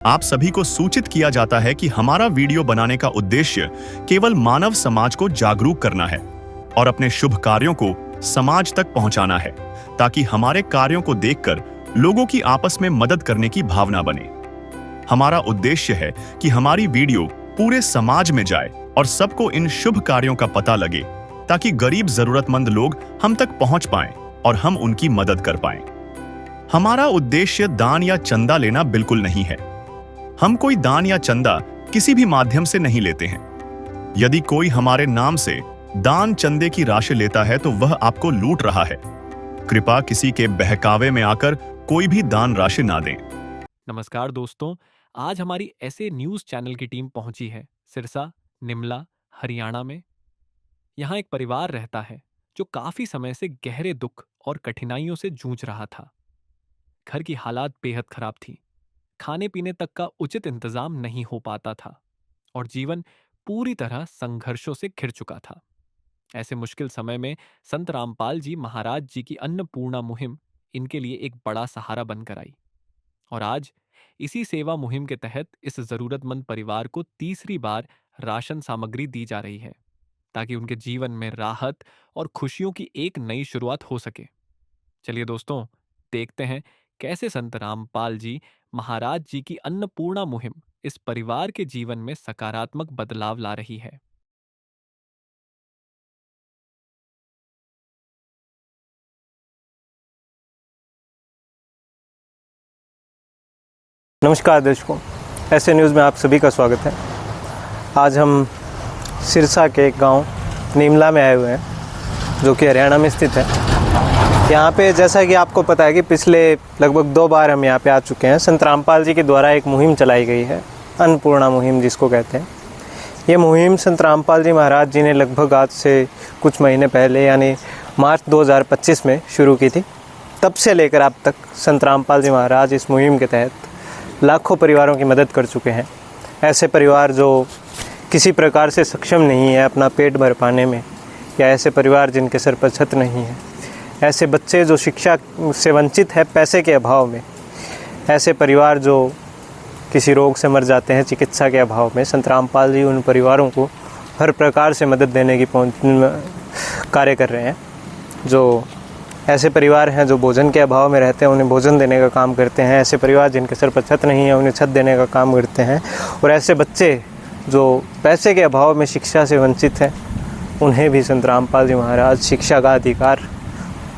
आप सभी को सूचित किया जाता है कि हमारा वीडियो बनाने का उद्देश्य केवल मानव समाज को जागरूक करना है और अपने शुभ कार्यों को समाज तक पहुंचाना है, ताकि हमारे कार्यों को देखकर लोगों की आपस में मदद करने की भावना बने। हमारा उद्देश्य है कि हमारी वीडियो पूरे समाज में जाए और सबको इन शुभ कार्यों का पता लगे, ताकि गरीब जरूरतमंद लोग हम तक पहुंच पाएं और हम उनकी मदद कर पाएं। हमारा उद्देश्य दान या चंदा लेना बिल्कुल नहीं है। हम कोई दान या चंदा किसी भी माध्यम से नहीं लेते हैं। यदि कोई हमारे नाम से दान चंदे की राशि लेता है तो वह आपको लूट रहा है। कृपया किसी के बहकावे में आकर कोई भी दान राशि ना दें। नमस्कार दोस्तों, आज हमारी ऐसे न्यूज़ चैनल की टीम पहुंची है सिरसा, निमला, हरियाणा में। यहाँ एक परिवार रहता है जो काफी समय से गहरे दुख और कठिनाइयों से जूझ रहा था। घर की हालात बेहद खराब थी, खाने पीने तक का उचित इंतजाम नहीं हो पाता था और जीवन पूरी तरह संघर्षों से घिर चुका था। ऐसे मुश्किल समय में संत रामपाल जी महाराज जी की अन्नपूर्णा मुहिम इनके लिए एक बड़ा सहारा बनकर आई और आज इसी सेवा मुहिम के तहत इस जरूरतमंद परिवार को तीसरी बार राशन सामग्री दी जा रही है, ताकि उनके जीवन में राहत और खुशियों की एक नई शुरुआत हो सके। चलिए दोस्तों, देखते हैं कैसे संत रामपाल जी महाराज जी की अन्नपूर्णा मुहिम इस परिवार के जीवन में सकारात्मक बदलाव ला रही है। नमस्कार दर्शकों, ऐसे न्यूज़ में आप सभी का स्वागत है। आज हम सिरसा के एक गांव निमला में आए हुए हैं, जो कि हरियाणा में स्थित है। यहाँ पे जैसा कि आपको पता है कि पिछले लगभग 2 बार हम यहाँ पे आ चुके हैं। संत रामपाल जी के द्वारा एक मुहिम चलाई गई है, अन्नपूर्णा मुहिम जिसको कहते हैं। ये मुहिम संत रामपाल जी महाराज जी ने लगभग आज से कुछ महीने पहले यानी मार्च 2025 में शुरू की थी। तब से लेकर अब तक संत रामपाल जी महाराज इस मुहिम के तहत लाखों परिवारों की मदद कर चुके हैं। ऐसे परिवार जो किसी प्रकार से सक्षम नहीं है अपना पेट भर पाने में, या ऐसे परिवार जिनके सर पर छत नहीं है, ऐसे बच्चे जो शिक्षा से वंचित है पैसे के अभाव में, ऐसे परिवार जो किसी रोग से मर जाते हैं चिकित्सा के अभाव में, संत रामपाल जी उन परिवारों को हर प्रकार से मदद देने की कार्य कर रहे हैं। जो ऐसे परिवार हैं जो भोजन के अभाव में रहते हैं, उन्हें भोजन देने का काम करते हैं। ऐसे परिवार जिनके सर पर छत नहीं है, उन्हें छत देने का काम करते हैं। और ऐसे बच्चे जो पैसे के अभाव में शिक्षा से वंचित हैं, उन्हें भी संत रामपाल जी महाराज शिक्षा का अधिकार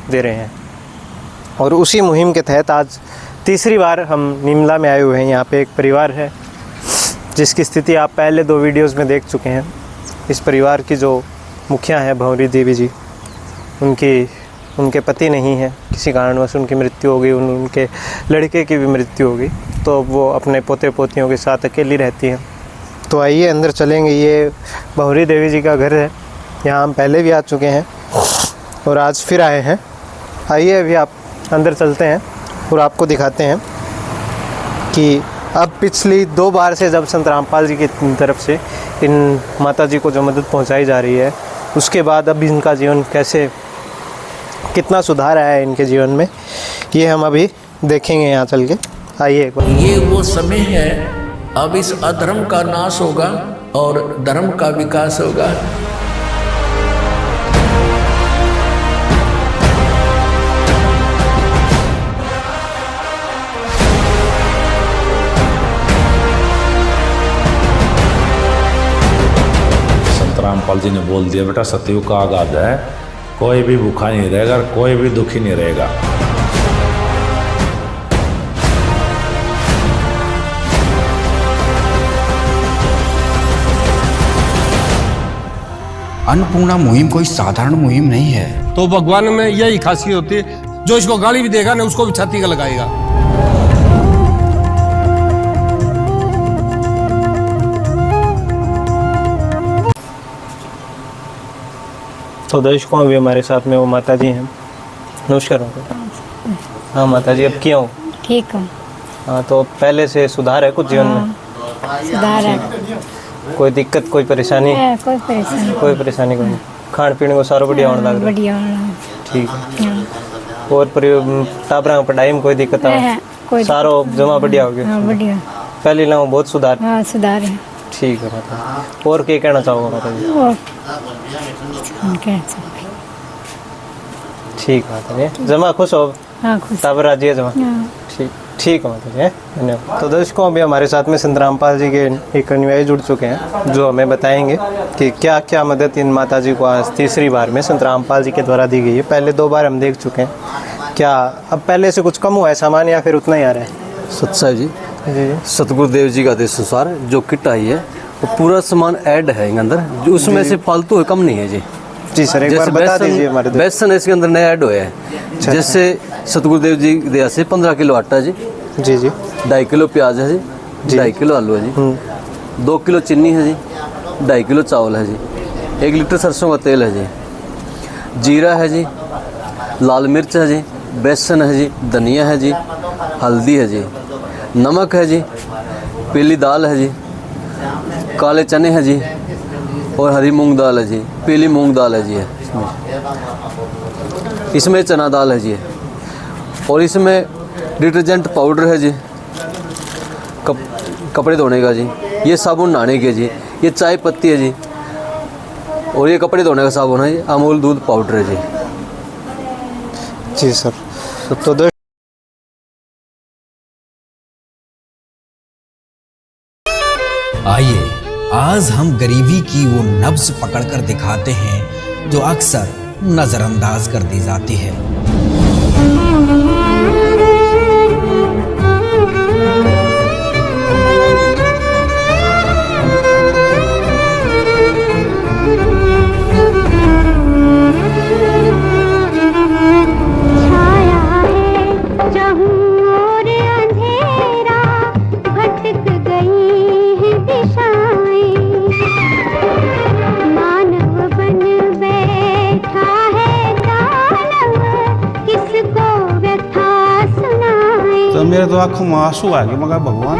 दे रहे हैं। और उसी मुहिम के तहत आज तीसरी बार हम निमला में आए हुए हैं। यहाँ पे एक परिवार है जिसकी स्थिति आप पहले 2 वीडियोज़ में देख चुके हैं। इस परिवार की जो मुखिया हैं भंवरी देवी जी, उनके पति नहीं है, किसी कारणवश उनकी मृत्यु हो गई, उनके लड़के की भी मृत्यु हो गई, तो वो अपने पोते पोतियों के साथ अकेली रहती हैं। तो आइए अंदर चलेंगे। ये भंवरी देवी जी का घर है। यहाँ हम पहले भी आ चुके हैं और आज फिर आए हैं। आइए अभी आप अंदर चलते हैं और आपको दिखाते हैं कि अब पिछली 2 बार से जब संत रामपाल जी की तरफ से इन माता जी को जो मदद पहुँचाई जा रही है, उसके बाद अब इनका जीवन कितना सुधार आया है इनके जीवन में, ये हम अभी देखेंगे यहाँ चल के। आइए एक बार। ये वो समय है, अब इस अधर्म का नाश होगा और धर्म का विकास होगा। संत रामपाल जी ने बोल दिया, बेटा सतयुग का आगाज है, कोई भी भूखा नहीं रहेगा, कोई भी दुखी नहीं रहेगा। अन्नपूर्णा मुहिम कोई साधारण मुहिम नहीं है। तो भगवान में यही खासियत होती है, जो इसको गाली भी देगा ना उसको भी छाती का लगाएगा। तो दर्शकों, अभी हमारे साथ में वो माता जी हैं। नमस्कार। हाँ माता जी, अब क्या हो? ठीक हूँ। हाँ, तो पहले से सुधार है कुछ जीवन में? सुधार है। कोई दिक्कत, कोई परेशानी? कोई परेशानी कोई नहीं। खान पीने को सारा बढ़िया होने लग रहा है? बढ़िया होने लगा। ठीक है। और टाबरा पढ़ाई में कोई दिक्कत आ? सारो जमा बढ़िया हो गया? बढ़िया। पहले नालों बहुत सुधार। हाँ सुधार है। ठीक है माता जी। और क्या कहना चाहोगे माता जी? और हम कह सकते। ठीक है माता जी। जमा खुश हो? हाँ खुश। तब राजी है जमा? हाँ। ठीक है माता जी, धन्यवाद। तो दर्शकों, अभी हमारे साथ में संत रामपाल जी के एक अनुयायी जुड़ चुके हैं जो हमें बताएंगे कि क्या क्या मदद इन माता जी को आज तीसरी बार में संत रामपाल जी के द्वारा दी गई है। पहले 2 बार हम देख चुके हैं, क्या अब पहले से कुछ कम हुआ है सामान या फिर उतना ही आ रहा है? सच्चाई जी, जी सतगुरुदेव जी का आदेश अनुसार जो किट आई है वो पूरा सामान ऐड है इनके अंदर, जो उसमें से फालतू है, कम नहीं है जी। जी सर, एक बार बता दीजिए हमारे दोस्त। बेसन इसके अंदर नया ऐड हुआ है। जैसे सतगुरुदेव जी की दया से 15 किलो आटा जी, जी जी, 2.5 किलो प्याज है जी, 2.5 किलो आलू है जी, 2 किलो चीनी है जी, 2.5 किलो चावल है जी, 1 लीटर सरसों का तेल है जी, जीरा है जी, लाल मिर्च है जी, बेसन है जी, धनिया है जी, हल्दी है जी, नमक है जी, पीली दाल है जी, काले चने हैं जी, और हरी मूंग दाल है जी, पीली मूंग दाल है जी, इसमें चना दाल है जी, और इसमें डिटर्जेंट पाउडर है जी, कपड़े धोने का जी, ये साबुन नहाने के जी, ये चाय पत्ती है जी, और ये कपड़े धोने का साबुन है जी, अमूल दूध पाउडर है जी। जी सर, तो आइए आज हम गरीबी की वो नब्ज पकड़कर दिखाते हैं जो अक्सर नजरअंदाज कर दी जाती है। मेरे तो आँखों में आंसू आ गए, मगर भगवान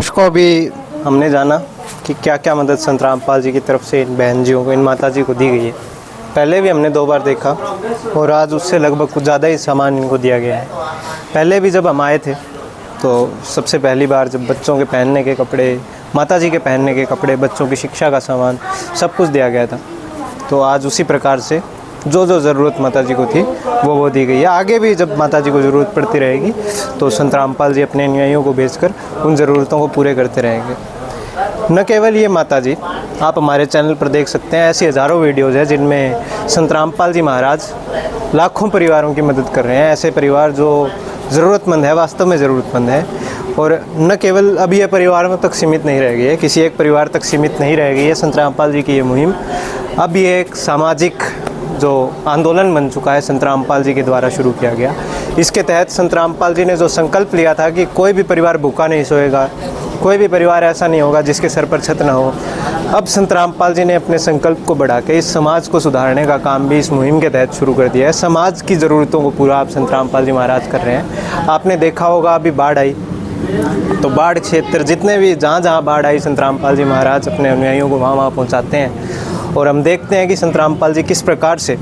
को भी हमने जाना कि क्या क्या मदद संत रामपाल जी की तरफ से इन बहन जियों को, इन माता जी को दी गई है। पहले भी हमने 2 बार देखा और आज उससे लगभग कुछ ज़्यादा ही सामान इनको दिया गया है। पहले भी जब हम आए थे तो सबसे पहली बार जब बच्चों के पहनने के कपड़े, माता जी के पहनने के कपड़े, बच्चों की शिक्षा का सामान सब कुछ दिया गया था। तो आज उसी प्रकार से जो जो ज़रूरत माता जी को थी वो दी गई है। आगे भी जब माता जी को ज़रूरत पड़ती रहेगी तो संत रामपाल जी अपने अनुयायियों को भेजकर उन ज़रूरतों को पूरे करते रहेंगे। न केवल ये माता जी, आप हमारे चैनल पर देख सकते हैं ऐसी हज़ारों वीडियोज़ हैं जिनमें संत रामपाल जी महाराज लाखों परिवारों की मदद कर रहे हैं। ऐसे परिवार जो ज़रूरतमंद है, वास्तव में ज़रूरतमंद है। और न केवल अब ये परिवारों तक सीमित नहीं रह गई है, किसी एक परिवार तक सीमित नहीं रह गई है संत रामपाल जी की ये मुहिम। अब ये एक सामाजिक जो आंदोलन बन चुका है, संत रामपाल जी के द्वारा शुरू किया गया। इसके तहत संत रामपाल जी ने जो संकल्प लिया था कि कोई भी परिवार भूखा नहीं सोएगा, कोई भी परिवार ऐसा नहीं होगा जिसके सर पर छत ना हो। अब संत रामपाल जी ने अपने संकल्प को बढ़ा के इस समाज को सुधारने का काम भी इस मुहिम के तहत शुरू कर दिया है। समाज की ज़रूरतों को पूरा आप संत रामपाल जी महाराज कर रहे हैं। आपने देखा होगा अभी बाढ़ आई तो बाढ़ क्षेत्र जितने भी जहाँ जहाँ बाढ़ आई संत रामपाल जी महाराज अपने अनुयायियों को वहाँ पहुँचाते हैं। और हम देखते हैं कि संत रामपाल जी किस प्रकार से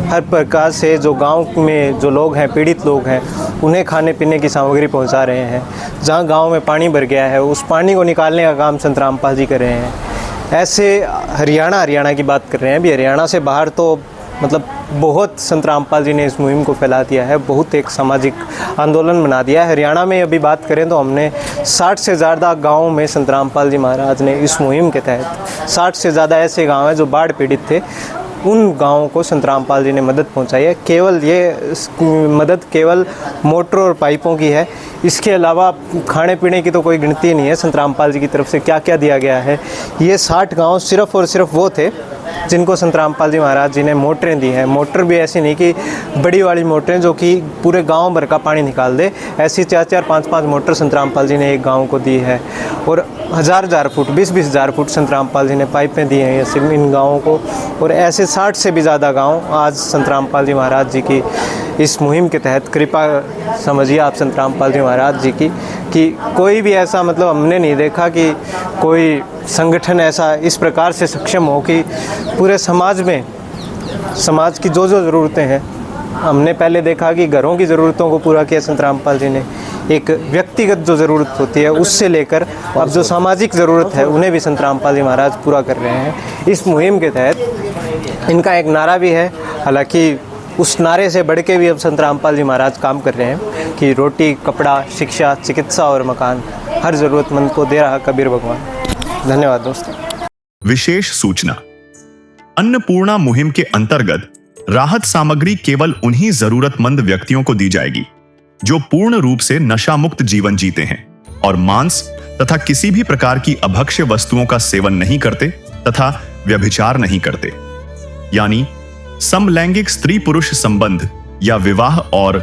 हर प्रकार से जो गांव में जो लोग हैं, पीड़ित लोग हैं, उन्हें खाने पीने की सामग्री पहुंचा रहे हैं। जहां गांव में पानी भर गया है उस पानी को निकालने का काम संत रामपाल जी कर रहे हैं। ऐसे हरियाणा की बात कर रहे हैं, अभी हरियाणा से बाहर तो मतलब बहुत संत रामपाल जी ने इस मुहिम को फैला दिया है, बहुत एक सामाजिक आंदोलन बना दिया है। हरियाणा में अभी बात करें तो हमने 60 से ज़्यादा गाँव में संत रामपाल जी महाराज ने इस मुहिम के तहत 60 से ज़्यादा ऐसे गाँव हैं जो बाढ़ पीड़ित थे, उन गाँवों को संत रामपाल जी ने मदद पहुंचाई है। केवल ये मदद केवल मोटर और पाइपों की है, इसके अलावा खाने पीने की तो कोई गिनती नहीं है। संत रामपाल जी की तरफ से क्या क्या दिया गया है। ये 60 गांव सिर्फ़ और सिर्फ वो थे जिनको संत रामपाल जी महाराज जी ने मोटरें दी हैं। मोटर भी ऐसी नहीं कि बड़ी वाली मोटरें जो कि पूरे गांव भर का पानी निकाल दे, ऐसी 4-4, 5-5 मोटर संत रामपाल जी ने एक गांव को दी है। और 1000 फुट 20-20 हज़ार फुट संत रामपाल जी ने पाइपें दी हैं ये इन गाँवों को। और ऐसे 60 से भी ज़्यादा गांव आज संत रामपाल जी महाराज जी की इस मुहिम के तहत, कृपा समझिए आप संत रामपाल जी महाराज जी की, कि कोई भी ऐसा मतलब हमने नहीं देखा कि कोई संगठन ऐसा इस प्रकार से सक्षम हो कि पूरे समाज में, समाज की जो जो ज़रूरतें हैं, हमने पहले देखा कि घरों की ज़रूरतों को पूरा किया संत रामपाल जी ने, एक व्यक्तिगत जो ज़रूरत होती है उससे लेकर अब जो सामाजिक ज़रूरत है उन्हें भी संत रामपाल जी महाराज पूरा कर रहे हैं। इस मुहिम के तहत इनका एक नारा भी है, हालांकि उस नारे से बढ़ के भी अब संत रामपाल जी महाराज काम कर रहे हैं कि रोटी, कपड़ा, शिक्षा, चिकित्सा और मकान हर ज़रूरतमंद को दे रहा कबीर भगवान। धन्यवाद दोस्तों। विशेष सूचना, अन्नपूर्णा मुहिम के अंतर्गत राहत सामग्री केवल उन्हीं जरूरतमंद व्यक्तियों को दी जाएगी जो पूर्ण रूप से नशा मुक्त जीवन जीते हैं और मांस तथा किसी भी प्रकार की अभक्ष्य वस्तुओं का सेवन नहीं करते तथा व्यभिचार नहीं करते, यानी समलैंगिक स्त्री पुरुष संबंध या विवाह और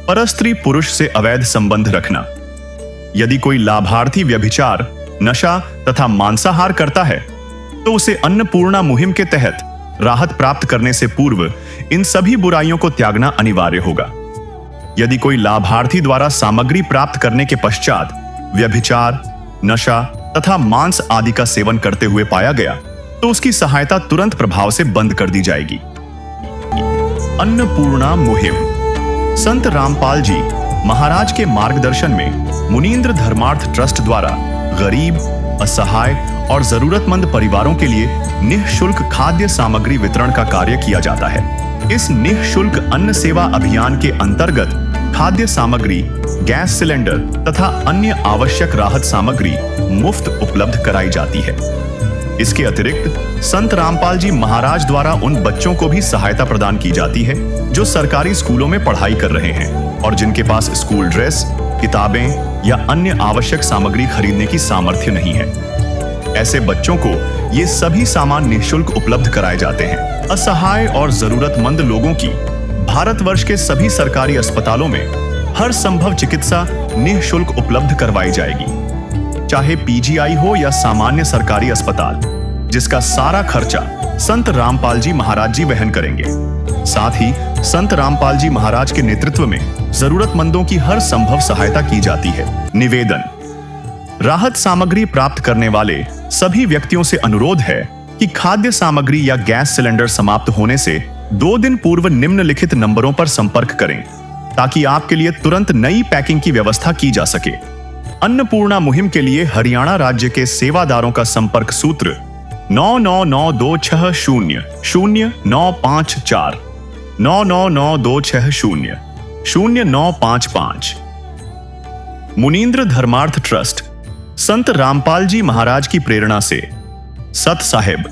परस्त्री पुरुष से अवैध संबंध रखना। यदि कोई लाभार्थी व्यभिचार, नशा तथा मांसाहार करता है तो उसे अन्नपूर्णा मुहिम के तहत राहत प्राप्त करने से पूर्व इन सभी बुराइयों को त्यागना अनिवार्य होगा। यदि कोई लाभार्थी द्वारा सामग्री प्राप्त करने के पश्चात व्यभिचार, नशा तथा मांस आदि का सेवन करते हुए पाया गया तो उसकी सहायता तुरंत प्रभाव से बंद कर दी जाएगी। अन्नपूर्णा मुहिम संत रामपाल जी महाराज के मार्गदर्शन में मुनींद्र धर्मार्थ ट्रस्ट द्वारा गरीब, असहाय और जरूरतमंद परिवारों के लिए निःशुल्क खाद्य सामग्री वितरण का कार्य किया जाता है। इस निःशुल्क अन्न सेवा अभियान के अंतर्गत खाद्य सामग्री, गैस सिलेंडर तथा अन्य आवश्यक राहत सामग्री मुफ्त उपलब्ध कराई जाती है। इसके अतिरिक्त संत रामपाल जी महाराज द्वारा उन बच्चों को भी सहायता प्रदान की जाती है जो सरकारी स्कूलों में पढ़ाई कर रहे हैं और जिनके पास स्कूल ड्रेस, किताबें या अन्य आवश्यक सामग्री खरीदने की सामर्थ्य नहीं है। ऐसे बच्चों को ये सभी सामान निःशुल्क उपलब्ध कराए जाते हैं। असहाय और जरूरतमंद लोगों की भारतवर्ष के सभी सरकारी अस्पतालों में हर संभव चिकित्सा निःशुल्क उपलब्ध करवाई जाएगी, चाहे पीजीआई हो या सामान्य सरकारी अस्पताल, जिसका सारा खर्चा संत रामपाल जी महाराज जी वहन करेंगे। साथ ही संत रामपाल जी महाराज के नेतृत्व में जरूरतमंदों की हर संभव सहायता की जाती है। निवेदन, राहत सामग्री प्राप्त करने वाले सभी व्यक्तियों से अनुरोध है कि खाद्य सामग्री या गैस सिलेंडर समाप्त होने से 2 दिन पूर्व निम्नलिखित नंबरों पर संपर्क करें ताकि आपके लिए तुरंत नई पैकिंग की व्यवस्था की जा सके। अन्नपूर्णा मुहिम के लिए हरियाणा राज्य के सेवादारों का संपर्क सूत्र 9992600954 9992600955। मुनींद्र धर्मार्थ ट्रस्ट संत रामपाल जी महाराज की प्रेरणा से सत साहिब